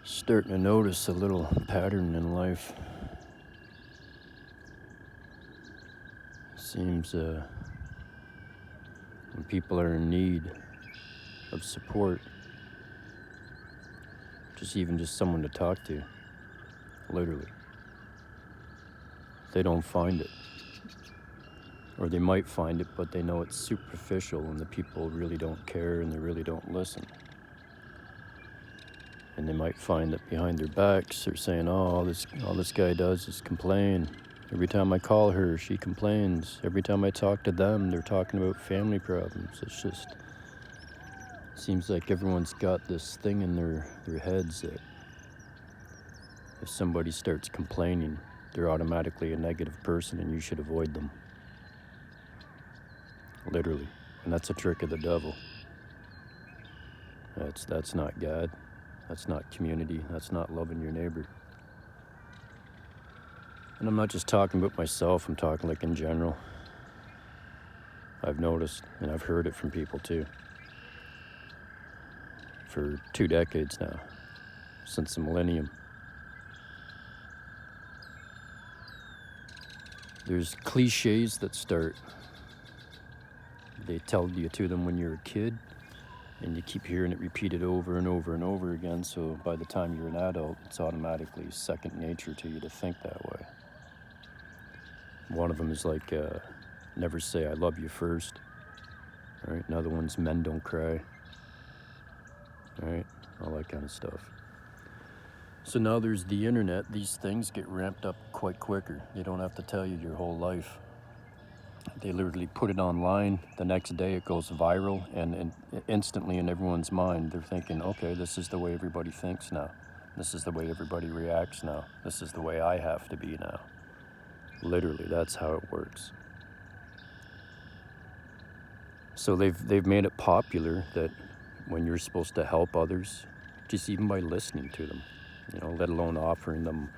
Starting to notice a little pattern in life. Seems when people are in need of support, just someone to talk to, literally, they don't find it. Or they might find it, but they know it's superficial and the people really don't care and they really don't listen. And they might find that behind their backs they're saying, oh, all this guy does is complain. Every time I call her, she complains. Every time I talk to them, they're talking about family problems. Seems like everyone's got this thing in their heads that if somebody starts complaining, they're automatically a negative person and you should avoid them. Literally. And that's a trick of the devil. That's not God. That's not community. That's not loving your neighbor. And I'm not just talking about myself, I'm talking like in general. I've noticed, and I've heard it from people too. For 2 decades now, since the millennium. There's cliches that start. They tell you to them when you're a kid, and you keep hearing it repeated over and over and over again, so by the time you're an adult, it's automatically second nature to you to think that way. One of them is like, never say I love you first. Right? Another one's men don't cry. Right? All that kind of stuff. So now there's the internet. These things get ramped up quite quicker. They don't have to tell you your whole life. They literally put it online. The next day it goes viral, and instantly in everyone's mind, they're thinking, okay, this is the way everybody thinks now. This is the way everybody reacts now. This is the way I have to be now. Literally, that's how it works. So they've made it popular that when you're supposed to help others, just even by listening to them, let alone offering them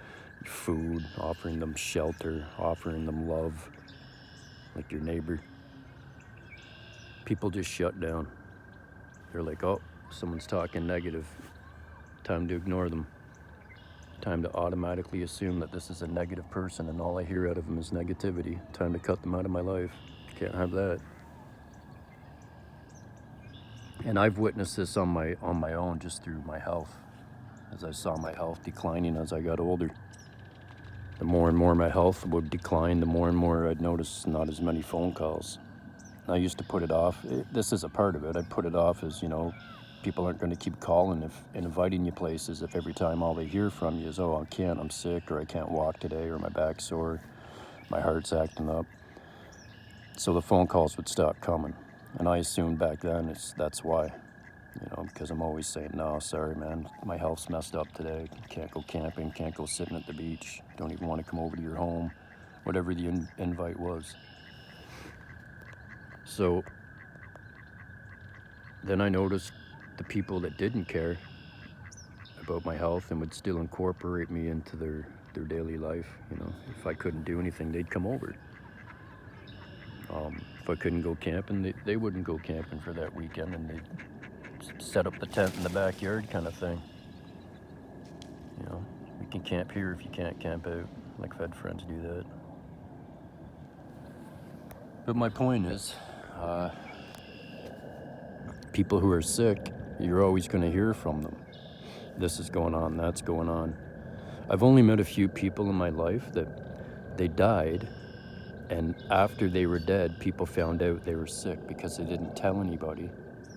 food, offering them shelter, offering them love, like your neighbor, people just shut down. They're like, oh, someone's talking negative. Time to ignore them. Time to automatically assume that this is a negative person and all I hear out of them is negativity. Time to cut them out of my life. Can't have that. And I've witnessed this on my own just through my health. As I saw my health declining as I got older. The more and more my health would decline, the more and more I'd notice not as many phone calls. I used to put it off. This is a part of it. I put it off as, people aren't going to keep calling and inviting you places if every time all they hear from you is, oh, I can't, I'm sick, or I can't walk today, or my back's sore, my heart's acting up. So the phone calls would stop coming. And I assumed back then that's why. Because I'm always saying, no, sorry, man, my health's messed up today. Can't go camping, can't go sitting at the beach, don't even want to come over to your home, whatever the invite was. So then I noticed the people that didn't care about my health and would still incorporate me into their daily life. If I couldn't do anything, they'd come over. If I couldn't go camping, they wouldn't go camping for that weekend, and they'd set up the tent in the backyard kind of thing. We can camp here if you can't camp out. Like I've had friends do that. But my point is, people who are sick, you're always going to hear from them. This is going on, that's going on. I've only met a few people in my life that they died, and after they were dead, people found out they were sick because they didn't tell anybody,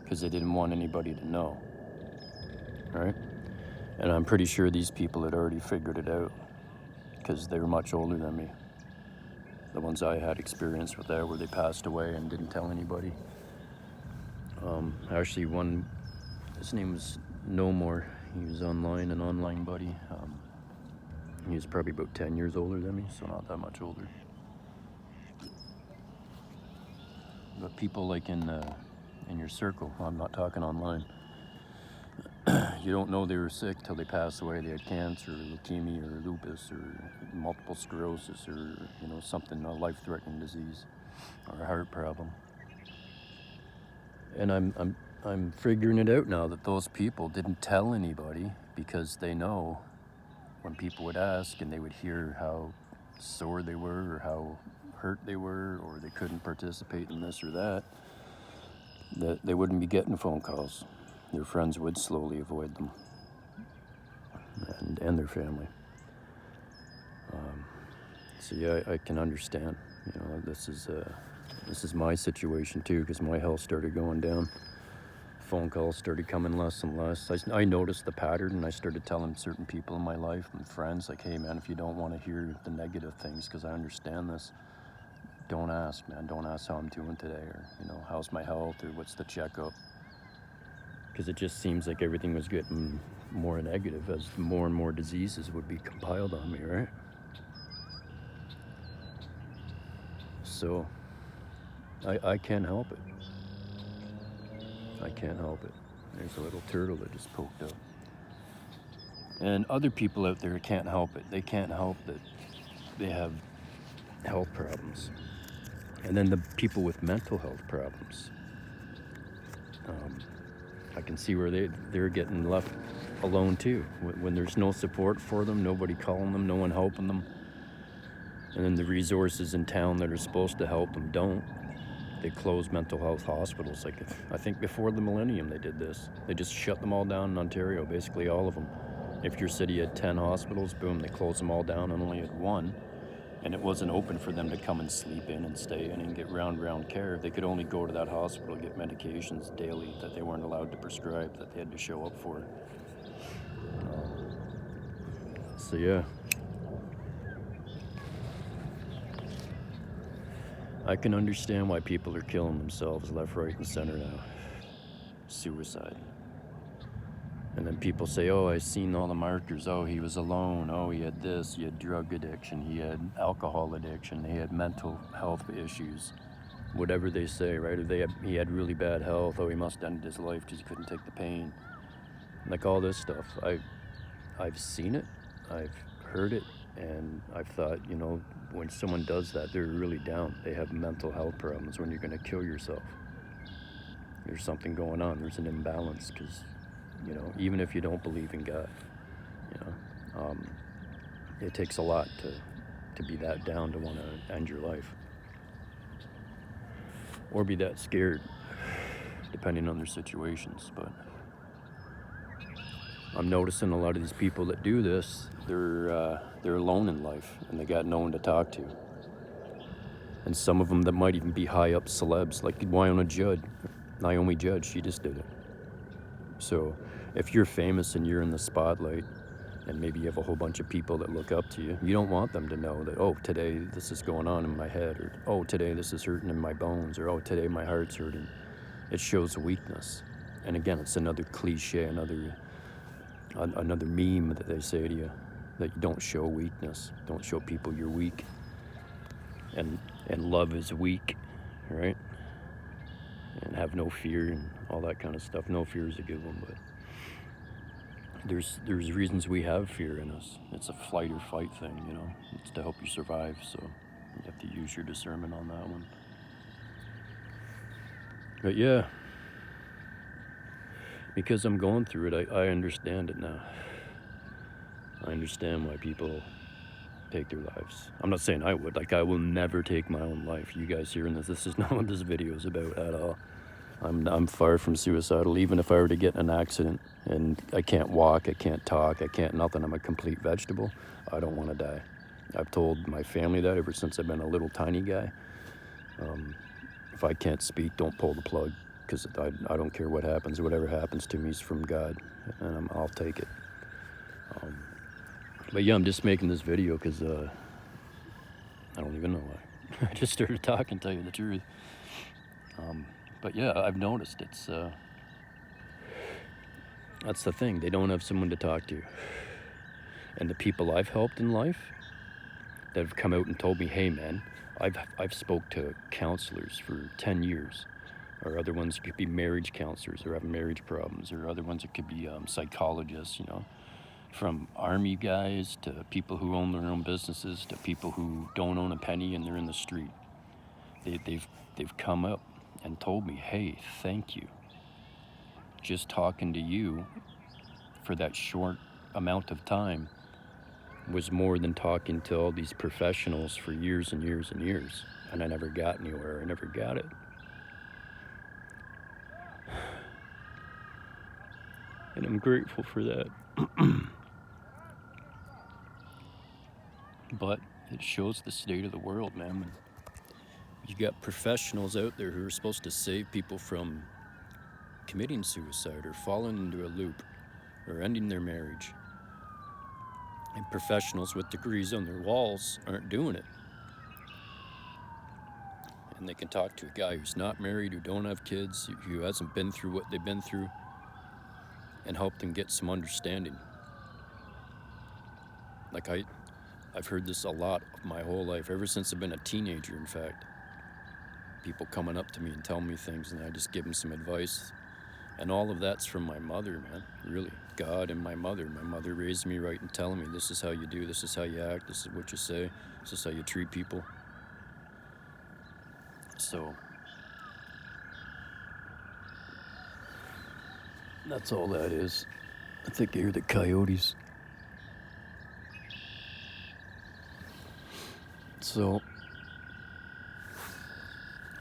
because they didn't want anybody to know. Right? And I'm pretty sure these people had already figured it out because they were much older than me. The ones I had experience with there where they passed away and didn't tell anybody. Actually, one, his name was No More. He was an online buddy. He was probably about 10 years older than me, so not that much older. But people like in your circle, I'm not talking online, you don't know they were sick till they pass away. They had cancer, or leukemia, or lupus, or multiple sclerosis, or something, a life-threatening disease, or a heart problem. And I'm figuring it out now that those people didn't tell anybody because they know when people would ask and they would hear how sore they were or how hurt they were or they couldn't participate in this or that they wouldn't be getting phone calls. Their friends would slowly avoid them, and their family. So yeah, I can understand. You know, this is my situation too, because my health started going down. Phone calls started coming less and less. I noticed the pattern, and I started telling certain people in my life and friends, like, hey man, if you don't want to hear the negative things, because I understand this, don't ask, man. Don't ask how I'm doing today, or, you know, how's my health, or what's the checkup. Because it just seems like everything was getting more negative as more and more diseases would be compiled on me, right? So I can't help it. I can't help it. There's a little turtle that just poked up. And other people out there can't help it. They can't help that they have health problems. And then the people with mental health problems, I can see where they're getting left alone too. When there's no support for them, nobody calling them, no one helping them. And then the resources in town that are supposed to help them don't. They close mental health hospitals. Like, I think before the millennium they did this. They just shut them all down in Ontario, basically all of them. If your city had 10 hospitals, boom, they closed them all down and only had one. And it wasn't open for them to come and sleep in and stay in and get round care. They could only go to that hospital, get medications daily that they weren't allowed to prescribe, that they had to show up for. So yeah, I can understand why people are killing themselves left, right, and center now. Suicide. And then people say, oh, I've seen all the markers. Oh, he was alone. Oh, he had this. He had drug addiction. He had alcohol addiction. He had mental health issues. Whatever they say, right? Or he had really bad health. Oh, he must have ended his life because he couldn't take the pain. Like all this stuff. I've seen it. I've heard it. And I've thought, you know, when someone does that, they're really down. They have mental health problems when you're going to kill yourself. There's something going on. There's an imbalance because, you know, even if you don't believe in God, you know, it takes a lot to be that down to want to end your life. Or be that scared, depending on their situations. But I'm noticing a lot of these people that do this, they're alone in life, and they got no one to talk to. And some of them that might even be high up celebs, like Naomi Judd, she just did it. So if you're famous and you're in the spotlight, and maybe you have a whole bunch of people that look up to you, you don't want them to know that, oh, today this is going on in my head, or oh, today this is hurting in my bones, or oh, today my heart's hurting. It shows weakness. And again, it's another cliche, another meme that they say to you, that you don't show weakness. Don't show people you're weak. And love is weak, right? And have no fear and all that kind of stuff. No fear is a good one, but there's reasons we have fear in us. It's a flight or fight thing, you know. It's to help you survive, so you have to use your discernment on that one. But yeah, because I'm going through it, I understand it now. I understand why people take their lives. I'm not saying I would. Like, I will never take my own life. You guys hearing this is not what this video is about at all. I'm far from suicidal. Even if I were to get in an accident and I can't walk, I can't talk, I can't nothing, I'm a complete vegetable, I don't want to die. I've told my family that ever since I've been a little tiny guy. If I can't speak, don't pull the plug, because I don't care what happens. Whatever happens to me is from God, and I'll take it. But yeah, I'm just making this video because I don't even know why. I just started talking, to tell you the truth. But yeah, I've noticed it's that's the thing. They don't have someone to talk to. And the people I've helped in life that have come out and told me, hey man, I've spoke to counselors for 10 years. Or other ones could be marriage counselors or have marriage problems. Or other ones it could be psychologists, you know. From army guys to people who own their own businesses to people who don't own a penny and they're in the street. They've come up and told me, hey, thank you. just talking to you for that short amount of time was more than talking to all these professionals for years and years and years. And I never got anywhere. I never got it. And I'm grateful for that. But it shows the state of the world, man. You got professionals out there who are supposed to save people from committing suicide or falling into a loop or ending their marriage. And professionals with degrees on their walls aren't doing it. And they can talk to a guy who's not married, who don't have kids, who hasn't been through what they've been through, and help them get some understanding. Like I've heard this a lot of my whole life, ever since I've been a teenager, in fact. People coming up to me and telling me things, and I just give them some advice. And all of that's from my mother, man, really. God and my mother. My mother raised me right and telling me, this is how you do, this is how you act, this is what you say, this is how you treat people. So that's all that is. I think I hear the coyotes. So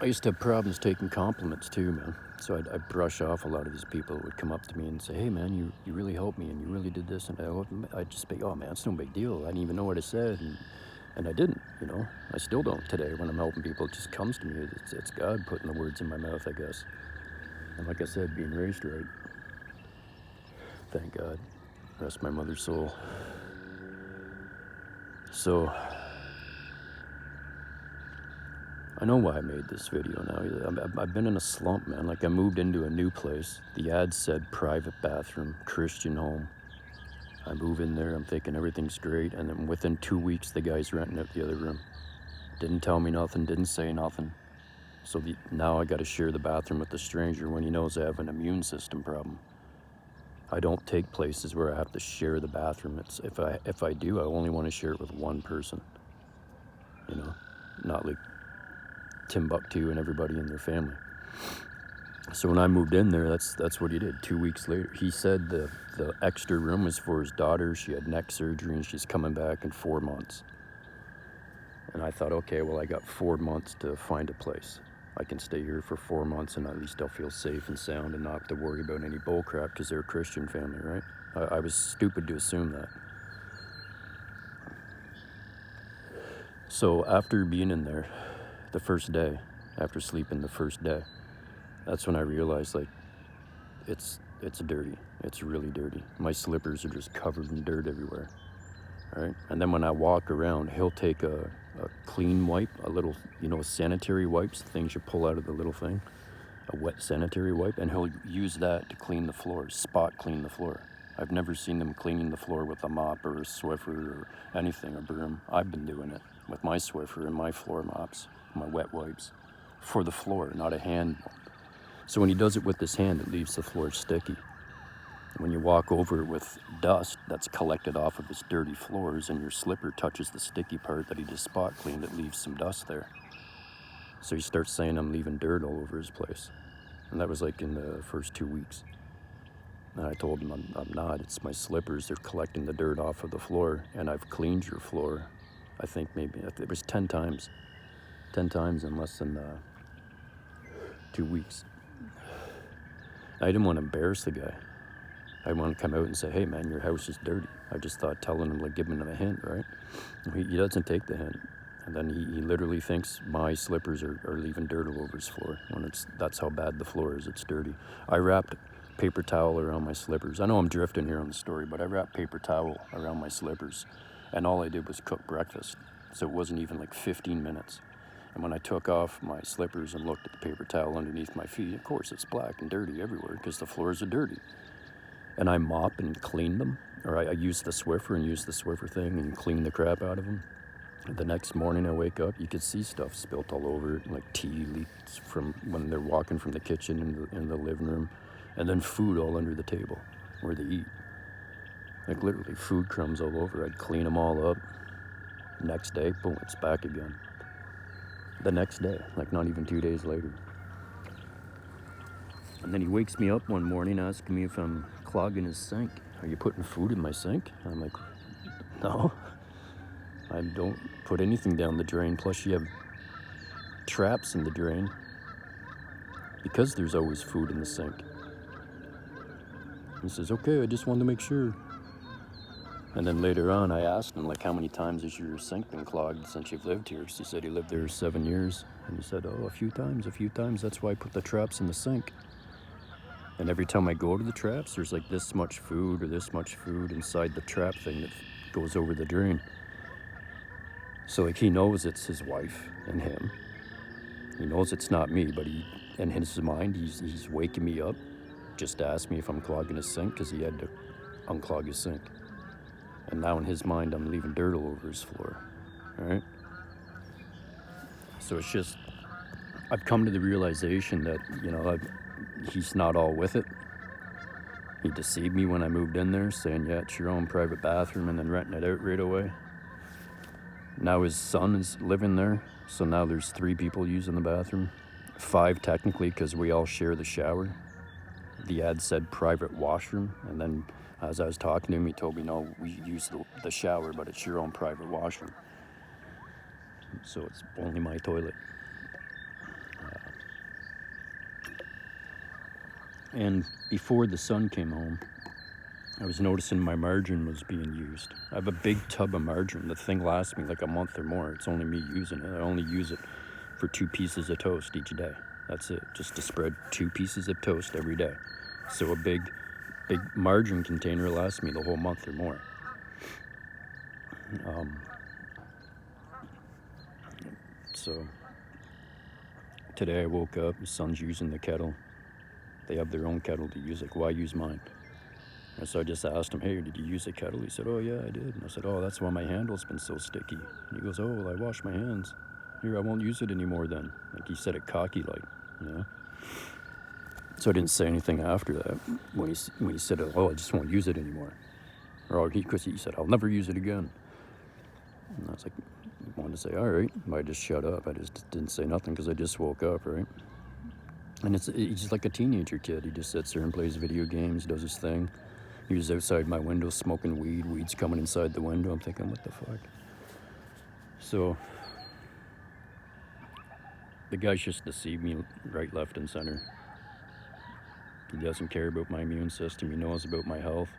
I used to have problems taking compliments too, man. So I'd brush off a lot of these people who would come up to me and say, hey man, you really helped me and you really did this. And I'd just be, oh man, it's no big deal. I didn't even know what I said. And I didn't, you know. I still don't today when I'm helping people. It just comes to me. It's God putting the words in my mouth, I guess. And like I said, being raised right. Thank God. Rest my mother's soul. So I know why I made this video now. I've been in a slump, man. Like I moved into a new place. The ad said private bathroom, Christian home. I move in there, I'm thinking everything's great. And then within 2 weeks, the guy's renting out the other room. Didn't tell me nothing, didn't say nothing. So now I gotta share the bathroom with the stranger when he knows I have an immune system problem. I don't take places where I have to share the bathroom. It's if I do, I only want to share it with one person. You know, not like Timbuktu and everybody in their family. So when I moved in there, that's what he did. 2 weeks later, he said the extra room was for his daughter. She had neck surgery and she's coming back in 4 months. And I thought, okay, well, I got 4 months to find a place. I can stay here for 4 months and at least I'll feel safe and sound and not have to worry about any bull crap because they're a Christian family, right? I was stupid to assume that. So after being in there the first day, after sleeping the first day, that's when I realized, like, it's dirty. It's really dirty. My slippers are just covered in dirt everywhere, right? And then when I walk around, he'll take a clean wipe, a little, sanitary wipes, the things you pull out of the little thing, a wet sanitary wipe, and he'll use that to clean the floor, spot clean the floor. I've never seen them cleaning the floor with a mop or a Swiffer or anything, a broom. I've been doing it with my Swiffer and my floor mops, my wet wipes, for the floor, not a hand. So when he does it with his hand, it leaves the floor sticky. When you walk over it with dust that's collected off of his dirty floors and your slipper touches the sticky part that he just spot cleaned, it leaves some dust there. So he starts saying I'm leaving dirt all over his place. And that was like in the first 2 weeks. And I told him I'm not, it's my slippers, they're collecting the dirt off of the floor and I've cleaned your floor. I think maybe it was 10 times. 10 times in less than 2 weeks. I didn't want to embarrass the guy. I want to come out and say, hey man, your house is dirty. I just thought telling him, like, giving him a hint, right? He doesn't take the hint. And then he literally thinks my slippers are leaving dirt all over his floor when that's how bad the floor is, it's dirty. I wrapped paper towel around my slippers. I know I'm drifting here on the story, but I wrapped paper towel around my slippers and all I did was cook breakfast. So it wasn't even like 15 minutes. And when I took off my slippers and looked at the paper towel underneath my feet, of course it's black and dirty everywhere because the floors are dirty. And I mop and clean them, or I use the Swiffer and use the Swiffer thing and clean the crap out of them. The next morning I wake up, you could see stuff spilt all over it, like tea leaks from when they're walking from the kitchen in the living room, and then food all under the table where they eat. Like literally food crumbs all over. I'd clean them all up. Next day, boom, it's back again. The next day, like not even 2 days later. And then he wakes me up one morning asking me if I'm clogging his sink. Are you putting food in my sink? And I'm like, no, I don't put anything down the drain. Plus you have traps in the drain because there's always food in the sink. He says, okay, I just wanted to make sure. And then later on, I asked him, like, how many times has your sink been clogged since you've lived here? So he said he lived there 7 years. And he said, oh, a few times. That's why I put the traps in the sink. And every time I go to the traps, there's like this much food or this much food inside the trap thing that goes over the drain. So like he knows it's his wife and him. He knows it's not me, but in his mind, he's waking me up just to ask me if I'm clogging his sink because he had to unclog his sink. And now in his mind, I'm leaving dirt all over his floor, all right? So it's just, I've come to the realization that, you know, he's not all with it. He deceived me when I moved in there, saying, yeah, it's your own private bathroom, and then renting it out right away. Now his son is living there, so now there's 3 people using the bathroom. 5 technically, because we all share the shower. The ad said private washroom, and then as I was talking to him, he told me, no, we use the shower, but it's your own private washroom. So it's only my toilet. And before the son came home, I was noticing my margarine was being used. I have a big tub of margarine. The thing lasts me like a month or more. It's only me using it. I only use it for 2 pieces of toast each day. That's it, just to spread 2 pieces of toast every day. So a big margarine container lasts me the whole month or more. So today I woke up, my son's using the kettle. They have their own kettle to use. Like, why use mine? And so I just asked him, hey, did you use the kettle? He said, oh yeah, I did. And I said, oh, that's why my handle's been so sticky. And he goes, oh, well, I washed my hands. Here, I won't use it anymore then. Like, he said it cocky like, you know? So I didn't say anything after that when he said, oh, I just won't use it anymore. Or because he said, I'll never use it again. And I was like, I wanted to say, all right. But I just shut up. I just didn't say nothing because I just woke up, right? And he's like a teenager kid. He just sits there and plays video games, does his thing. He was outside my window smoking weed. Weed's coming inside the window. I'm thinking, what the fuck? So the guy's just deceived me right, left, and center. He doesn't care about my immune system. He knows about my health.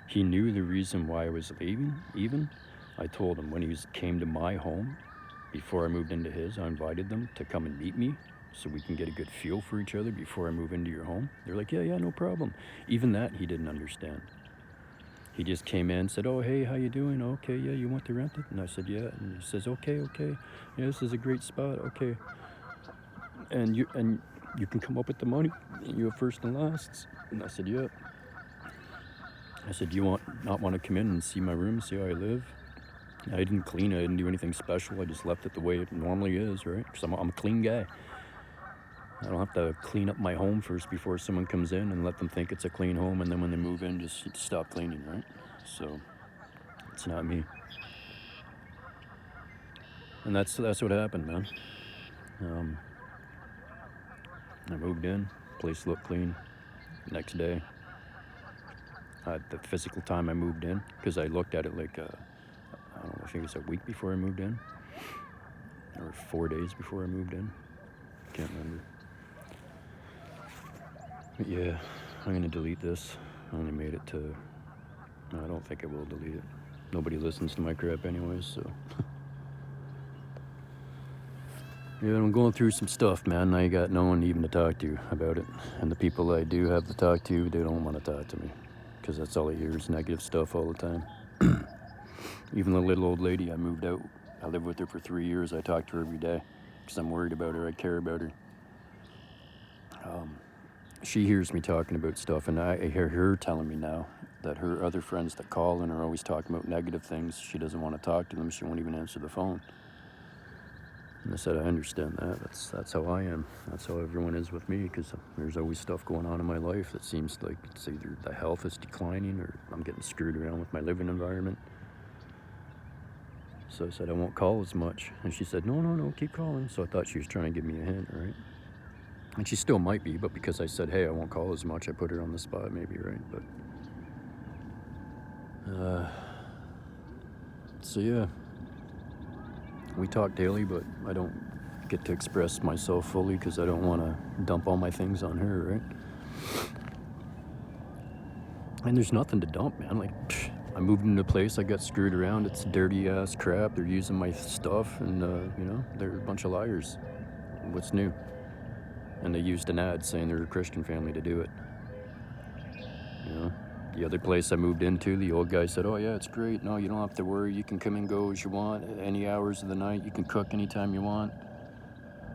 He knew the reason why I was leaving, even. I told him when he came to my home, before I moved into his, I invited them to come and meet me so we can get a good feel for each other before I move into your home. They're like, yeah, no problem. Even that he didn't understand. He just came in and said, oh, hey, how you doing? Okay, yeah, you want to rent it? And I said, yeah. And he says, okay. Yeah, this is a great spot. Okay. And you can come up with the money. You have first and lasts. And I said, yeah. I said, do you not want to come in and see my room, see how I live? I didn't clean it. I didn't do anything special. I just left it the way it normally is, right? Because I'm a clean guy. I don't have to clean up my home first before someone comes in and let them think it's a clean home, and then when they move in, just stop cleaning, right? So it's not me. And that's what happened, man. I moved in, place looked clean. Next day, the physical time I moved in, because I looked at it like, I don't know, I think it was a week before I moved in, or 4 days before I moved in. Can't remember. But yeah, I'm gonna delete this. I only made it to, I don't think I will delete it. Nobody listens to my crap anyways, so. Yeah, I'm going through some stuff, man. I got no one even to talk to about it. And the people I do have to talk to, they don't want to talk to me. Because that's all I hear is negative stuff all the time. Even the little old lady, I moved out. I lived with her for 3 years. I talk to her every day. Because I'm worried about her. I care about her. She hears me talking about stuff, and I hear her telling me now that her other friends that call and are always talking about negative things, she doesn't want to talk to them. She won't even answer the phone. And I said, I understand that. That's how I am. That's how everyone is with me, because there's always stuff going on in my life that seems like it's either the health is declining or I'm getting screwed around with my living environment. So I said, I won't call as much. And she said, no, keep calling. So I thought she was trying to give me a hint, right? And she still might be, but because I said, hey, I won't call as much, I put her on the spot, maybe, right? But, so yeah, we talk daily, but I don't get to express myself fully because I don't want to dump all my things on her, right? And there's nothing to dump, man. Like, I moved into a place, I got screwed around. It's dirty ass crap. They're using my stuff, and you know, they're a bunch of liars. What's new? And they used an ad saying they're a Christian family to do it. You know, the other place I moved into, the old guy said, "Oh yeah, it's great. No, you don't have to worry. You can come and go as you want, at any hours of the night. You can cook anytime you want."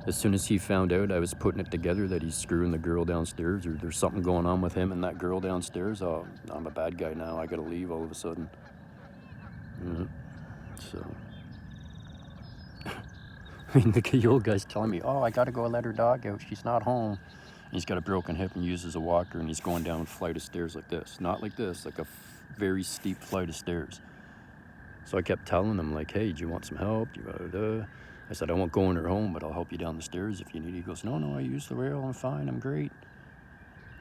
As soon as he found out I was putting it together that he's screwing the girl downstairs, or there's something going on with him and that girl downstairs, oh, I'm a bad guy now. I gotta leave all of a sudden. So, I mean, the old guy's telling me, "Oh, I gotta go let her dog out. She's not home." And he's got a broken hip and uses a walker, and he's going down a flight of stairs like this. Not like this, like a very steep flight of stairs. So I kept telling him, like, "Hey, do you want some help? I said, "I won't go in her home, but I'll help you down the stairs if you need." He goes, "No, I use the rail. I'm fine. I'm great."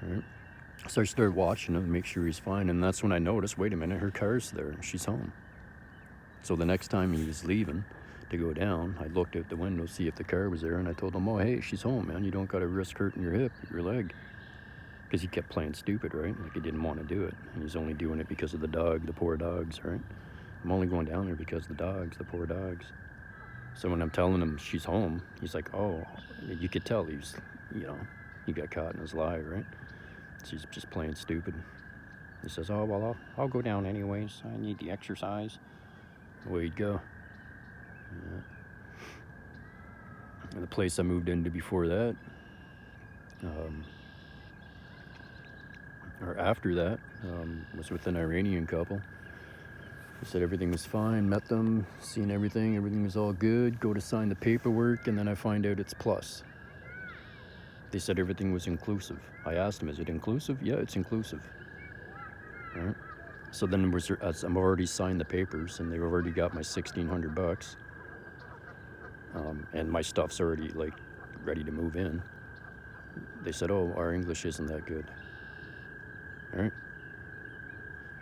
All right. So I started watching him to make sure he's fine, and that's when I noticed, wait a minute, her car's there. She's home. So the next time he was leaving to go down, I looked out the window to see if the car was there, and I told him, "Oh, hey, she's home, man. You don't got to risk hurting your hip, your leg." Because he kept playing stupid, right? Like he didn't want to do it. And he's only doing it because of the dog, the poor dogs, right? I'm only going down there because of the dogs, the poor dogs. So when I'm telling him she's home, he's like, "Oh," you could tell he's, you know, he got caught in his lie, right? So he's just playing stupid. He says, "Oh, well, I'll go down anyways. I need the exercise." Away he'd go. Yeah. And the place I moved into before that, or after that, was with an Iranian couple. They said everything was fine, met them, seen everything was all good, go to sign the paperwork, and then I find out it's plus. They said everything was inclusive. I asked them, "Is it inclusive?" "Yeah, it's inclusive." All right. So then I've already signed the papers, and they've already got my $1,600, and my stuff's already like ready to move in. They said, "Oh, our English isn't that good." All right.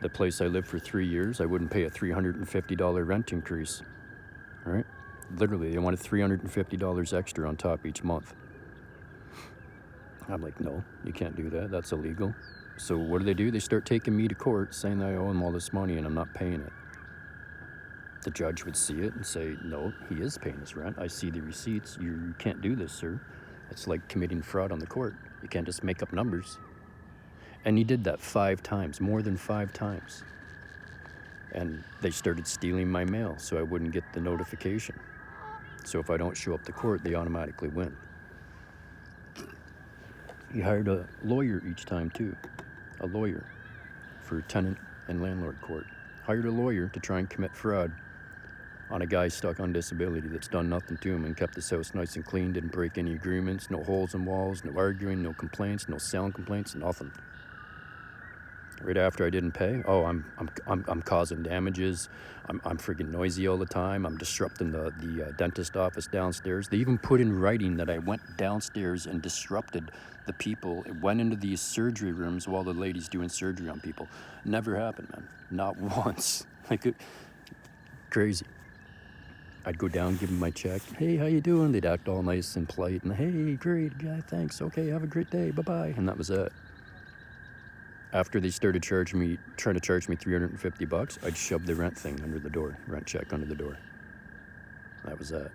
The place I lived for 3 years, I wouldn't pay a $350 rent increase. All right. Literally, they wanted $350 extra on top each month. I'm like, "No, you can't do that. That's illegal." So what do? They start taking me to court saying that I owe them all this money and I'm not paying it. The judge would see it and say, "No, he is paying his rent. I see the receipts. You can't do this, sir. It's like committing fraud on the court. You can't just make up numbers." And he did that 5 times, more than 5 times. And they started stealing my mail so I wouldn't get the notification. So if I don't show up to court, they automatically win. He hired a lawyer each time too. A lawyer for tenant and landlord court. Hired a lawyer to try and commit fraud on a guy stuck on disability that's done nothing to him and kept his house nice and clean, didn't break any agreements, no holes in walls, no arguing, no complaints, no sound complaints, nothing. Right after I didn't pay, "Oh, I'm causing damages. I'm freaking noisy all the time. I'm disrupting the dentist office downstairs." They even put in writing that I went downstairs and disrupted the people. It went into these surgery rooms while the lady's doing surgery on people. Never happened, man. Not once. Like, crazy. I'd go down, give them my check. "Hey, how you doing?" They'd act all nice and polite, and, "Hey, great, yeah, thanks. Okay, have a great day. Bye-bye." And that was it. After they started trying to charge me $350, I'd shove the rent thing under the door, rent check under the door. That was that.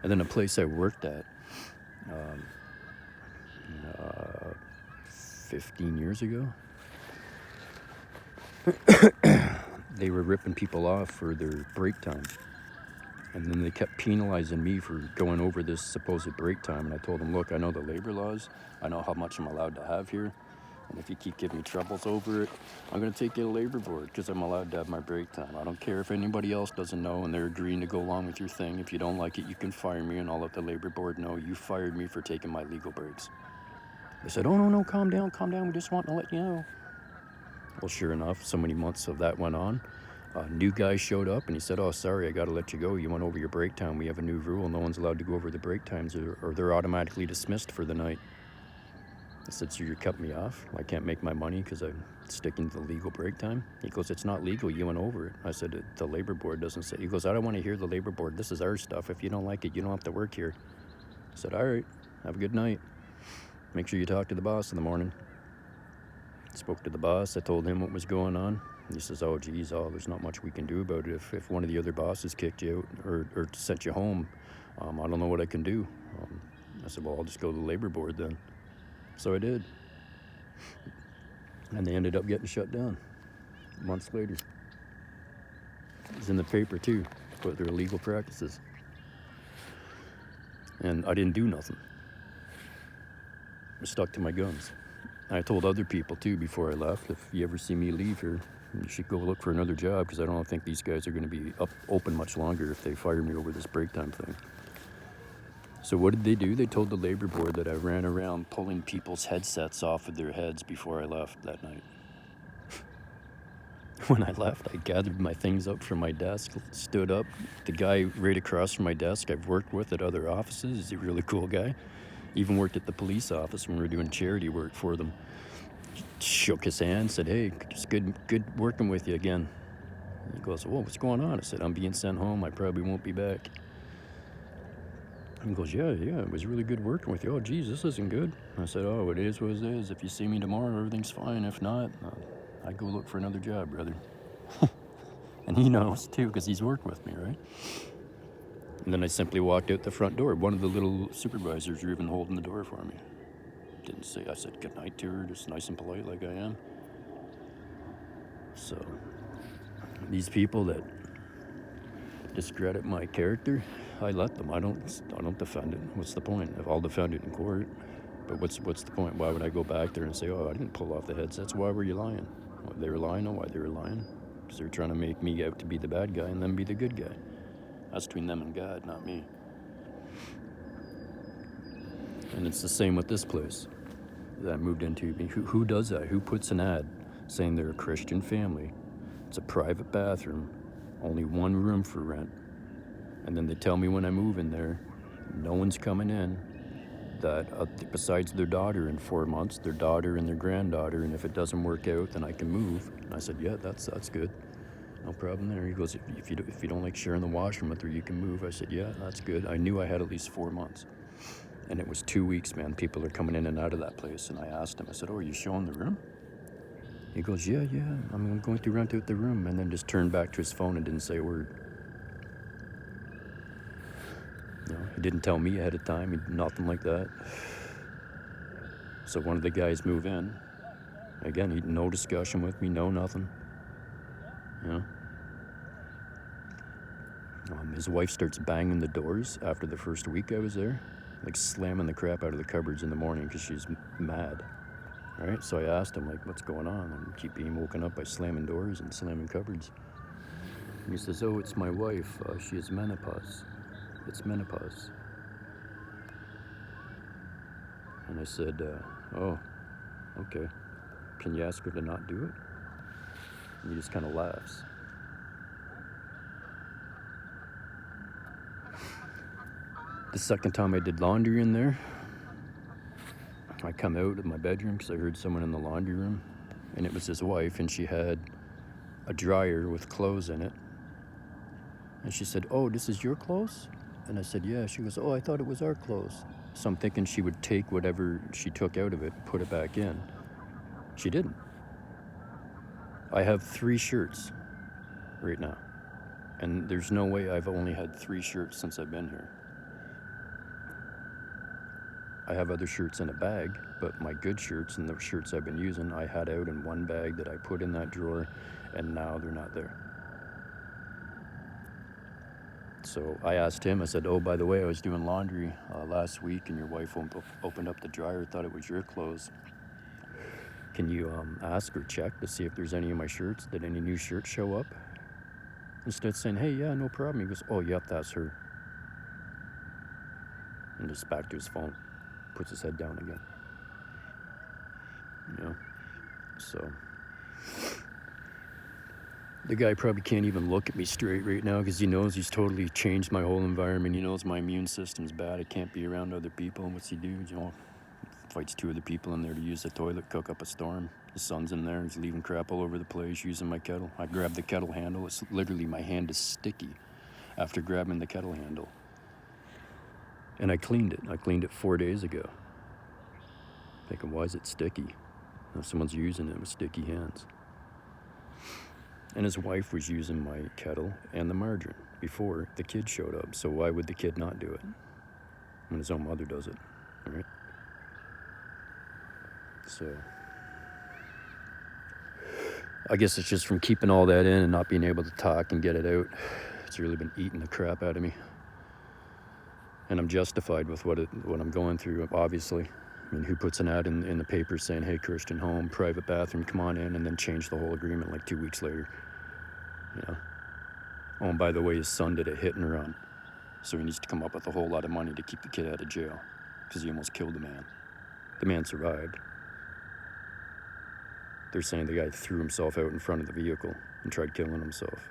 And then a place I worked at 15 years ago, they were ripping people off for their break time. And then they kept penalizing me for going over this supposed break time. And I told them, "Look, I know the labor laws. I know how much I'm allowed to have here. And if you keep giving me troubles over it, I'm going to take you to labor board because I'm allowed to have my break time. I don't care if anybody else doesn't know and they're agreeing to go along with your thing. If you don't like it, you can fire me and I'll let the labor board know you fired me for taking my legal breaks." They said, "Oh, no, calm down. We just want to let you know." Well, sure enough, so many months of that went on. A new guy showed up and he said, "Oh, sorry, I got to let you go. You went over your break time. We have a new rule. No one's allowed to go over the break times or they're automatically dismissed for the night." I said, "So you cut me off? I can't make my money because I'm sticking to the legal break time?" He goes, "It's not legal. You went over it." I said, "The labor board doesn't say." He goes, "I don't want to hear the labor board. This is our stuff. If you don't like it, you don't have to work here." I said, "All right, have a good night. Make sure you talk to the boss in the morning." Spoke to the boss. I told him what was going on. He says, "Oh, geez, there's not much we can do about it. If one of the other bosses kicked you out or sent you home, I don't know what I can do." I said, "Well, I'll just go to the labor board then." So I did. And they ended up getting shut down months later. It was in the paper too, about their illegal practices. And I didn't do nothing. I stuck to my guns. I told other people too before I left, if you ever see me leave here, you should go look for another job because I don't think these guys are going to be open much longer if they fire me over this break time thing. So what did they do? They told the labor board that I ran around pulling people's headsets off of their heads before I left that night. When I left, I gathered my things up from my desk, stood up. The guy right across from my desk I've worked with at other offices, he's a really cool guy. Even worked at the police office when we were doing charity work for them. Shook his hand, said, "Hey, it's good working with you again." He goes, "Whoa, what's going on?" I said, "I'm being sent home. I probably won't be back." He goes, yeah, it was really good working with you." "Oh, geez, this isn't good." I said, "Oh, it is what it is. If you see me tomorrow, everything's fine. If not, I'd go look for another job, brother." And he knows too, because he's worked with me, right? And then I simply walked out the front door. One of the little supervisors were even holding the door for me. Didn't say, I said goodnight to her, just nice and polite like I am. So, these people that discredit my character, I let them. I don't defend it. What's the point? If I'll defend it in court, but what's the point? Why would I go back there and say, "Oh, I didn't pull off the headsets"? Why were you lying? Well, they were lying. Know why they were lying? Because they're trying to make me out to be the bad guy and then be the good guy. That's between them and God, not me. And it's the same with this place that I moved into. Who does that? Who puts an ad saying they're a Christian family? It's a private bathroom, only one room for rent. And then they tell me when I move in there, no one's coming in, that besides their daughter in 4 months, their daughter and their granddaughter, and if it doesn't work out, then I can move. And I said, "Yeah, that's good. No problem there." He goes, if you don't like sharing the washroom with her, you can move." I said, "Yeah, that's good." I knew I had at least 4 months. And it was 2 weeks, man. People are coming in and out of that place. And I asked him, I said, "Oh, are you showing the room?" He goes, yeah, I'm going to rent out the room." And then just turned back to his phone and didn't say a word. You know, he didn't tell me ahead of time, nothing like that. So one of the guys move in. Again, no discussion with me, no nothing. You know? His wife starts banging the doors after the first week I was there, like slamming the crap out of the cupboards in the morning because she's mad. Right? So I asked him, like, "What's going on?" And keep being woken up by slamming doors and slamming cupboards. And he says, "Oh, it's my wife. She has menopause. It's menopause." And I said, "Oh, okay. Can you ask her to not do it?" And he just kind of laughs. The second time I did laundry in there, I come out of my bedroom because I heard someone in the laundry room, and it was his wife, and she had a dryer with clothes in it. And she said, "Oh, this is your clothes?" And I said, "Yeah." She goes, "Oh, I thought it was our clothes." So I'm thinking she would take whatever she took out of it and put it back in. She didn't. I have 3 shirts right now. And there's no way I've only had 3 shirts since I've been here. I have other shirts in a bag, but my good shirts and the shirts I've been using, I had out in one bag that I put in that drawer, and now they're not there. So I asked him, I said, "Oh, by the way, I was doing laundry last week, and your wife opened up the dryer, thought it was your clothes. Can you ask or check to see if there's any of my shirts? Did any new shirts show up?" Instead of saying, "Hey, yeah, no problem," he goes, "Oh, yep, that's her." And just back to his phone, puts his head down again. You know? So The guy probably can't even look at me straight right now because he knows he's totally changed my whole environment. He knows my immune system's bad. I can't be around other people. And what's he do? You know, fights 2 other people in there to use the toilet, cook up a storm. His son's in there. He's leaving crap all over the place, using my kettle. I grabbed the kettle handle. It's literally, my hand is sticky after grabbing the kettle handle. And I cleaned it. I cleaned it 4 days ago. Thinking, why is it sticky? If someone's using it with sticky hands. And his wife was using my kettle and the margarine before the kid showed up. So why would the kid not do it when his own mother does it, right? So I guess it's just from keeping all that in and not being able to talk and get it out. It's really been eating the crap out of me. And I'm justified with what I'm going through, obviously. I mean, who puts an ad in the paper saying, hey, Christian home, private bathroom, come on in, and then change the whole agreement like 2 weeks later, you know? Oh, and by the way, his son did a hit and run. So he needs to come up with a whole lot of money to keep the kid out of jail because he almost killed the man. The man survived. They're saying the guy threw himself out in front of the vehicle and tried killing himself.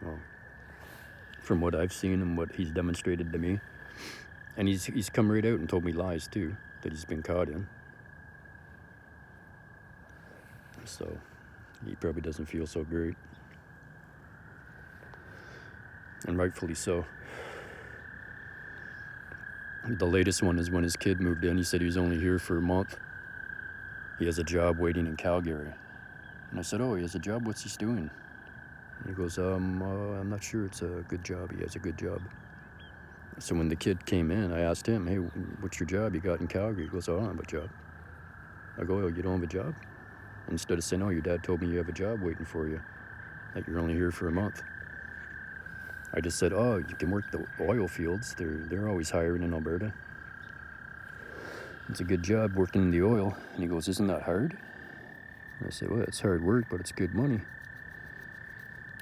Well, from what I've seen and what he's demonstrated to me, and he's come right out and told me lies too, that he's been caught in. So he probably doesn't feel so great. And rightfully so. The latest one is when his kid moved in. He said he was only here for a month. He has a job waiting in Calgary. And I said, oh, he has a job? What's he doing? And he goes, I'm not sure it's a good job. He has a good job. So when the kid came in, I asked him, hey, what's your job you got in Calgary? He goes, oh, I don't have a job. I go, oh, you don't have a job? And instead of saying, oh, your dad told me you have a job waiting for you, that you're only here for a month. I just said, oh, you can work the oil fields. They're always hiring in Alberta. It's a good job working in the oil. And he goes, isn't that hard? And I said, well, it's hard work, but it's good money.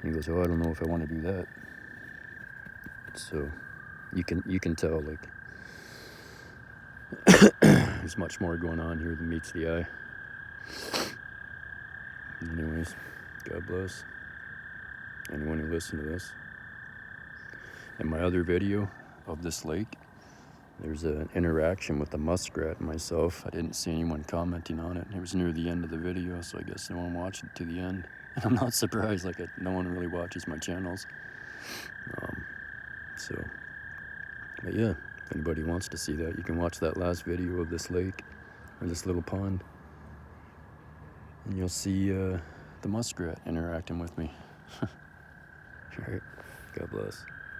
And he goes, oh, I don't know if I want to do that. So you can tell, like, there's much more going on here than meets the eye. Anyways, God bless anyone who listened to this. In my other video of this lake, there's an interaction with the muskrat and myself. I didn't see anyone commenting on it. It was near the end of the video, so I guess no one watched it to the end. And I'm not surprised, like, no one really watches my channels. But yeah, if anybody wants to see that, you can watch that last video of this lake, or this little pond. And you'll see the muskrat interacting with me. All right, God bless.